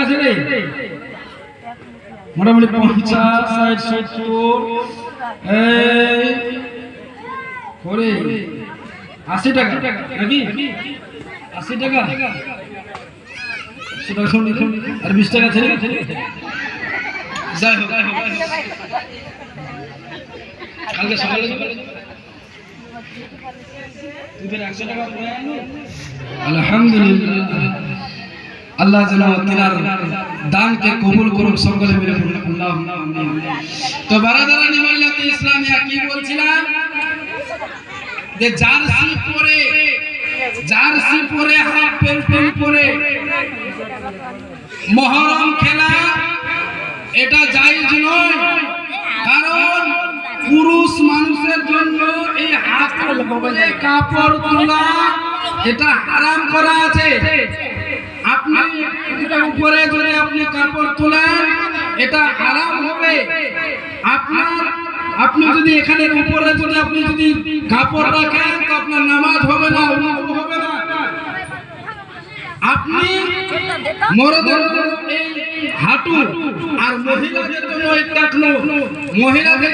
আছে রে মোটামুটি 50 60 70 এই করে 80 টাকা নাকি 80 টাকা সেটা শুন আর 20 টাকা ছেড়ে যাই হোক কালকে সকালে আলহামদুলিল্লাহ আল্লাহ যেন তিনার দানকে কবুল করুক সকলে মিলে আল্লাহুম্মা আমিন। তো বারাদারানি মিল্লাতে ইসলামিয়া কি বলছিলাম যে জার্সি পরে হাফ প্যান্ট পরে মহরম খেলা এটা জায়েজ নয়, কারণ পুরুষ মানুষের জন্য এই হাতের কাপড় তোলা এটা হারাম করা আছে। আপনি উপরে যদি আপনি কাপড় তোলেন এটা হারাম হবে। আপনি যদি এখানে উপরে যদি আপনি যদি কাপড় রাখেন তো আপনার নামাজ হবে না, হবে না। আপনি মরদের এই হাঁটু আর মহিলাদের জন্য এই টাকলো, মহিলাদের